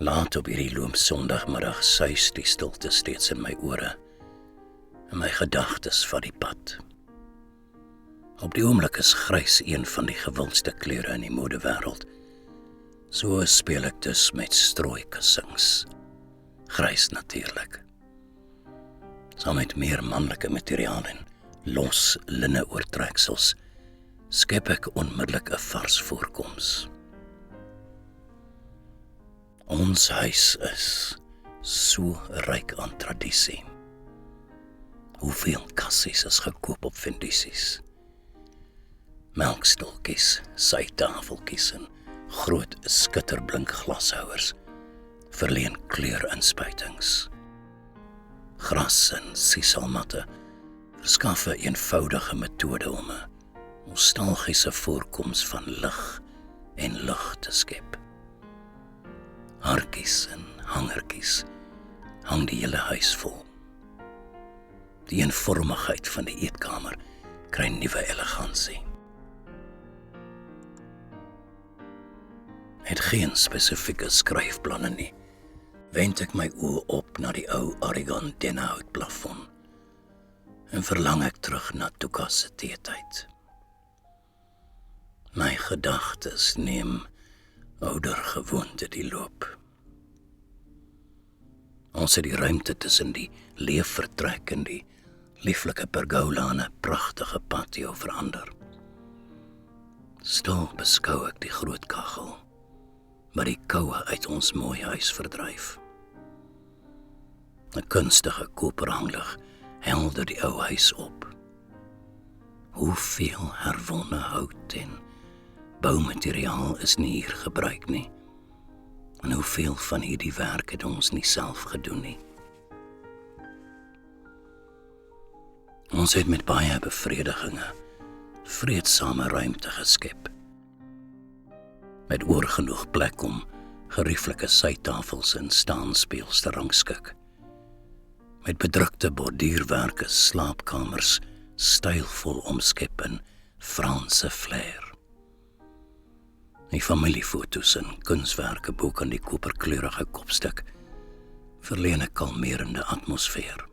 Laat op hierdie loomsondagmiddag suis die stilte steeds in my ore, en my gedagtes vat die pad. Op die oomblik is grys een van die gewildste kleure in die modewêreld. So speel ek dus met strooikussings. Grys natuurlik. Saam met meer manlike materiaal en los linne oortreksels, skep ek onmiddellik 'n vars voorkoms. Ons huis is so ryk aan tradisie. Hoeveel kassies is gekoop op vendisies? Melkstolkies, sytafeltjies en groot skitterblink glashouers verleen kleurinspuitings. Gras en sieselmatte verskaf 'n eenvoudige metode om 'n nostalgiese voorkoms van lig en lug te skep. Hartjies en hangertjies hang die hele huis vol. Die eenvormigheid van die eetkamer kry nuwe elegansie. Het geen spesifieke skryfplanne nie, wend ek my oë op na die ou Oregon dennehout plafon en verlang ek terug na Tuka se teetyd. My gedagtes neem ouer gewoonte die loop. Ons het die ruimte tussen die leefvertrek en die lieflike pergola in 'n pragtige patio verander. Stil beskou ek die groot kaggel, wat die koue uit ons mooi huis verdryf. 'n Kunstige koperhanglig helder die ou huis op. Hoeveel herwonne hout en boumateriaal is nie hier gebruik nie, en hoeveel van hierdie werk het ons nie self gedoen nie. Ons het met baie bevredigings vreedsame ruimte geskep, met oorgenoeg plek om gerieflike sytafels en staanspeels te rangskik, met bedrukte borduurwerke slaapkamers stylvol omskep in Franse flair. Die familiefoto's en kunswerke bo aan die koperkleurige kopstuk verleen 'n kalmerende atmosfeer.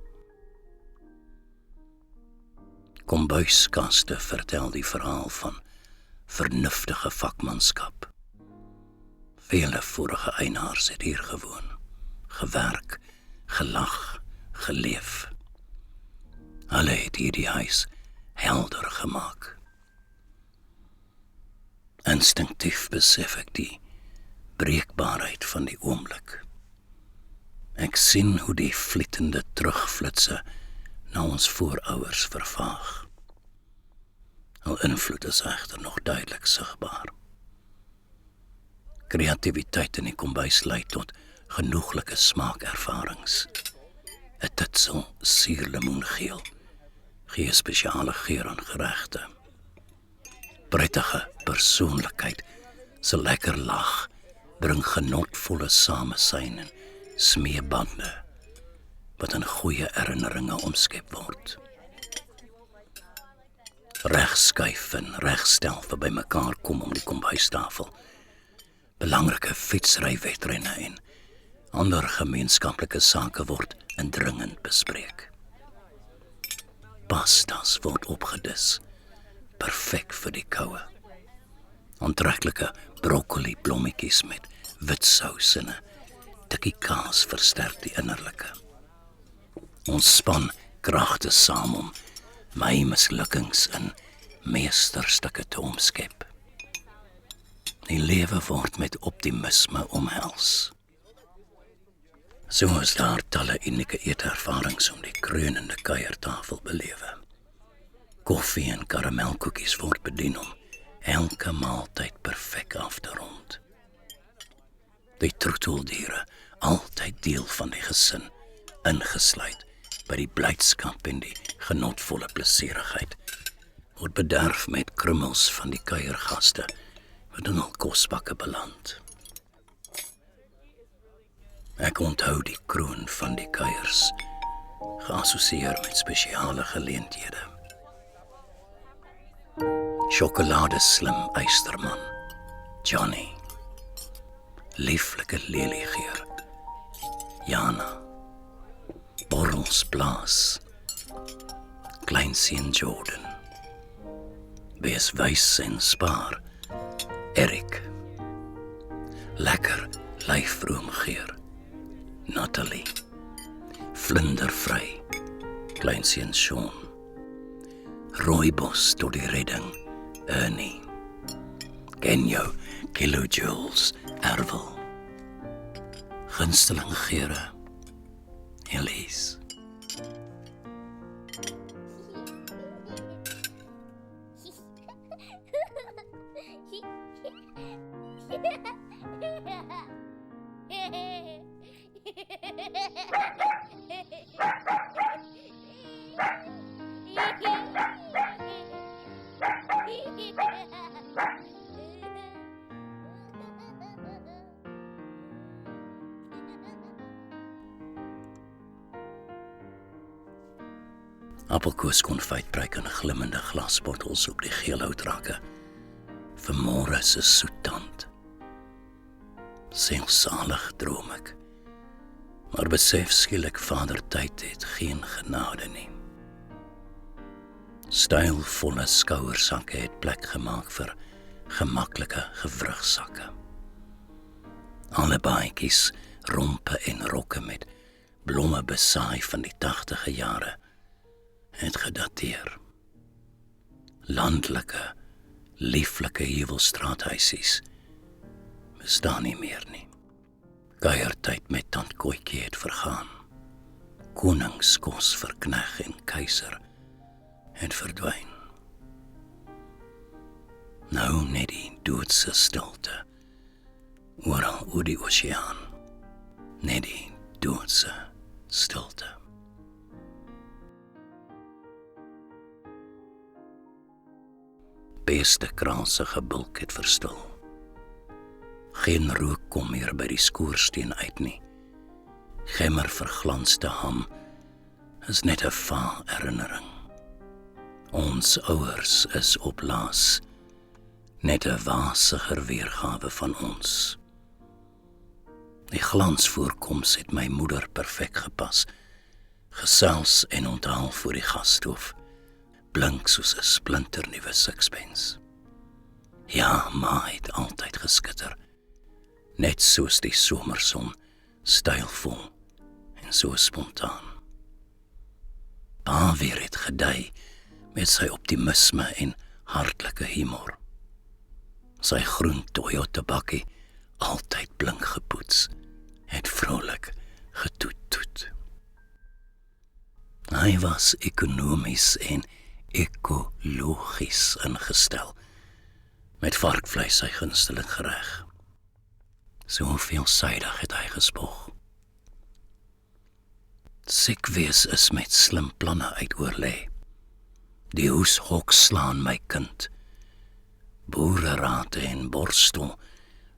Kombuiskaste vertel die verhaal van vernuftige vakmanskap. Vele vorige eienaars het hier gewoon, gewerk, gelag, geleef. Hulle het hierdie huis helder gemaak. Instinktief besef ek die breekbaarheid van die oomblik. Ek sien hoe die vlietende terugflitse na ons voorouers vervaag. Hul invloed is egter nog duidelik sigbaar. Kreatiwiteit in die kombuis lei tot genoeglike smaakervarings. 'n Titsel suurlemoengeel gee spesiale geur aan geregte. Prettige persoonlikheid, se lekker lag, bring genotvolle samesyn en smeebande, wat in goeie herinneringe omskep word. Regskuif en regstel vir by mekaar kom om die kombuistafel. Belangrike fietsrywedrenne en ander gemeenskaplike sake word indringend bespreek. Pastas word opgedis, perfek vir die koue. Aantreklike broccoli blommetjies met wit sous en 'n tikkie kaas versterk die innerlike. Ons span kragte saam om my mislukkings in meesterstukke te omskep. Die lewe word met optimisme omhels. So is daar talle unieke eetervarings om die kreunende kuiertafel belewe. Koffie en karamelkoekies word bedien om elke maaltyd perfek af te rond. Die troeteldiere, altyd deel van die gesin, ingesluit by die blydskap en die genotvolle plesierigheid, word bederf met krummels van die kuiergaste wat in hul kosbakke beland. Ek onthou die kroon van die kuiers, geassosieer met spesiale geleenthede. Sjokolade slim eysterman, Johnny. lieflike leliegeur, Jana, borrels blaas, kleinseun Jordan, wees wys en spaar, Erik, lekker lyfroomgeur, Natalie, vlindervry, kleinseun Sean, rooibos tot die redding, Ernie, ken jou kilojoules, Erwel, gunsteling geure, Elise. Appelkoeskonfytpryk in glimmende glasbottels op die geelhoutrakke, vir môre se soettand. Sielsalig droom ek, maar besef skielik Vader tyd het geen genade nie. Stylvolle skouersakke het plek gemaak vir gemaklike gewrigsakke. Alle baadjies, rompe en rokke met blomme besaai van die 80e jare het gedateer. Landelike, lieflike heuwelstraathuisies bestaan nie meer nie. Kuiertyd met tant Kootjie het vergaan. Koningskos vir knegg en keiser het verdwyn. Nou net die doodse stilte, oral oor die oseaan, net die doodse stilte. Beeste kransige gebulk het verstil. Geen rook kom meer by die skoorsteen uit nie. Gemmer verglanste ham is net 'n vaal herinnering. Ons ouers is op laas, net 'n wasiger weergawe van ons. Die glansvoorkoms het my moeder perfek gepas, gesels en onthaal voor die gasstoof, blink soos 'n splinternuwe sixpence. Ja, ma het altyd geskitter, net soos die somerson, stylvol en so spontaan. Pa weer het gedei met sy optimisme en hartlike humor. Sy groen Toyota bakkie, altyd blink gepoets, het vrolik getoet-toet. Hy was ekonomies en ekologies ingestel, met varkvleis sy gunsteling gereg. So veelsidig het hy gespog. Siek wees is met slim planne uit oorlê. Die hoeshok slaan my kind. Boererate en borstel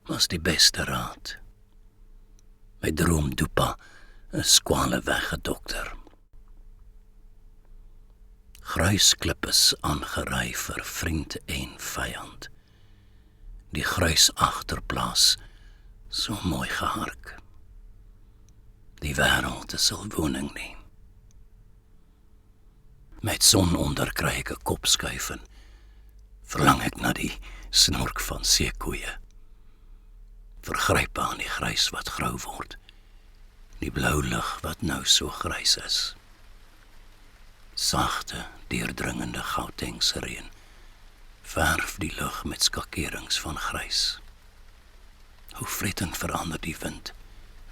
was die beste raad. My droomdoepa is kwale weggedokter. Gruisklip is aangery vir vriend en vyand. Die gruis agterplaas, so mooi gehark. Die wêreld is al woning nie. Met son onder kry ek 'n kopskuif en verlang ek na die snork van seekoeie. Vergryp aan die grys wat grou word, die blou lug wat nou so grys is. Sagte, deurdringende Gautengse reën verf die lug met skakerings van grys. Hoe vletend verander die wind,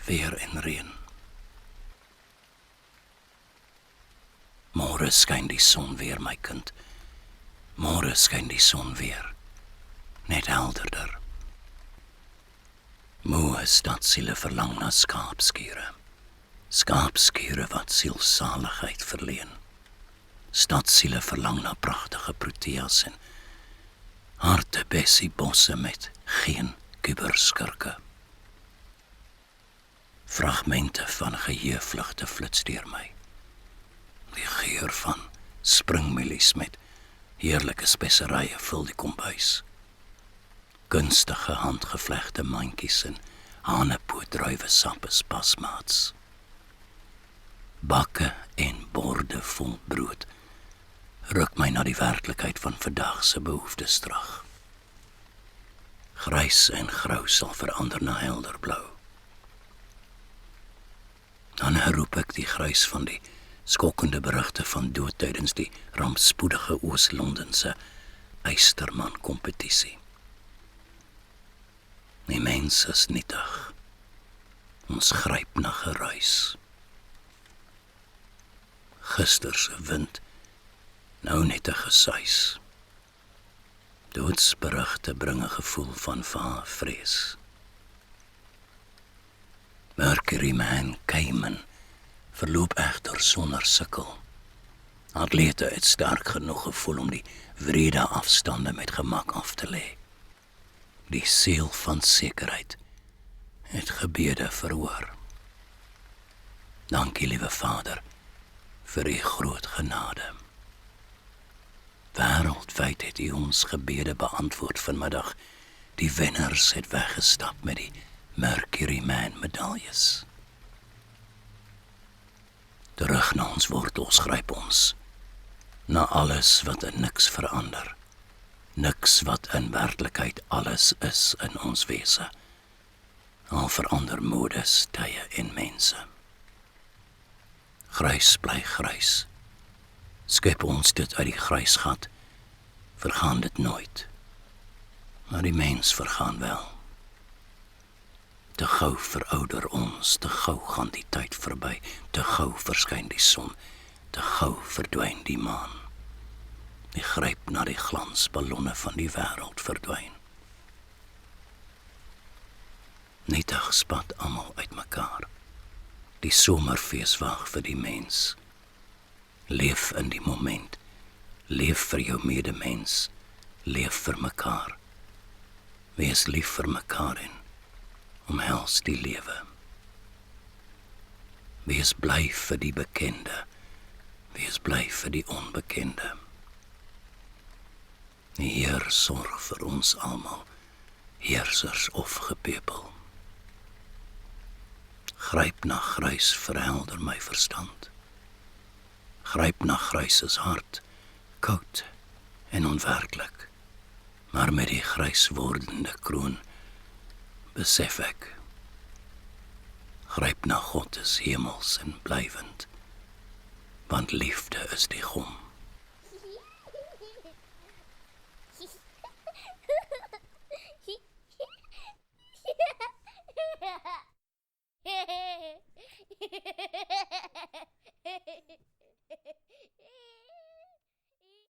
weer en reën. Môre skyn die son weer, my kind. Môre skyn die son weer, net helderder. Moe stadsiele verlang na skaapskure. Skaapskure wat sielsaligheid verleen. Stadsiele verlang na pragtige proteas en harte bessiebosse met geen kuberskurke. Fragmente van geheuevlugte flits deur my. Die geur van springmielies met heerlike speserye vul die kombuis. Kunstige handgevlegte mandjies en hanepootdruiwesap is pasmaats. Bakke en borde vol brood ruk my na die werklikheid van vandag se behoeftes terug. Grys en grou sal verander na helderblou. Dan herroep ek die grys van die skokkende berigte van dood tydens die rampspoedige Oos-Londense Eysterman-kompetisie. Die mens is nietig. Ons gryp na geruis. Gister se wind, nou net 'n gesuis. Doodsberigte bring 'n gevoel van vrees. Mercury Man Cayman verloop egter sonder sukkel. Atlete het sterk genoeg gevoel om die wrede afstande met gemak af te lê. Die seel van sekerheid het gebede verhoor. Dankie, liewe Vader, vir u groot genade. Wêreldwyd het u ons gebede beantwoord vanmiddag. Die wenners het weggestap met die Mercury Man medaljes. Terug na ons wortels gryp ons, na alles wat in niks verander, niks wat in werklikheid alles is in ons wese, al verander modes, tye en mense. Grys bly grys, skep ons dit uit die grysgat, vergaan dit nooit, maar die mens vergaan wel. Te gou verouder ons, te gou gaan die tyd verby, te gou verskyn die son, te gou verdwyn die maan. Die gryp na die glansballonne van die wêreld verdwyn. Nietig spat almal uitmekaar. Die somerfees wag vir die mens. Leef in die moment, leef vir jou medemens, leef vir mekaar. Wees lief vir mekaar en omhels die lewe. Wees bly vir die bekende, wees bly vir die onbekende. Die Heer sorg vir ons almal, heersers of gepepel. Gryp na grys, verhelder my verstand. Gryp na grys is hard, koud en onwerklik, maar met die grys wordende kroon besef ek, gryp na God is hemels en blywend, want liefde is die gom.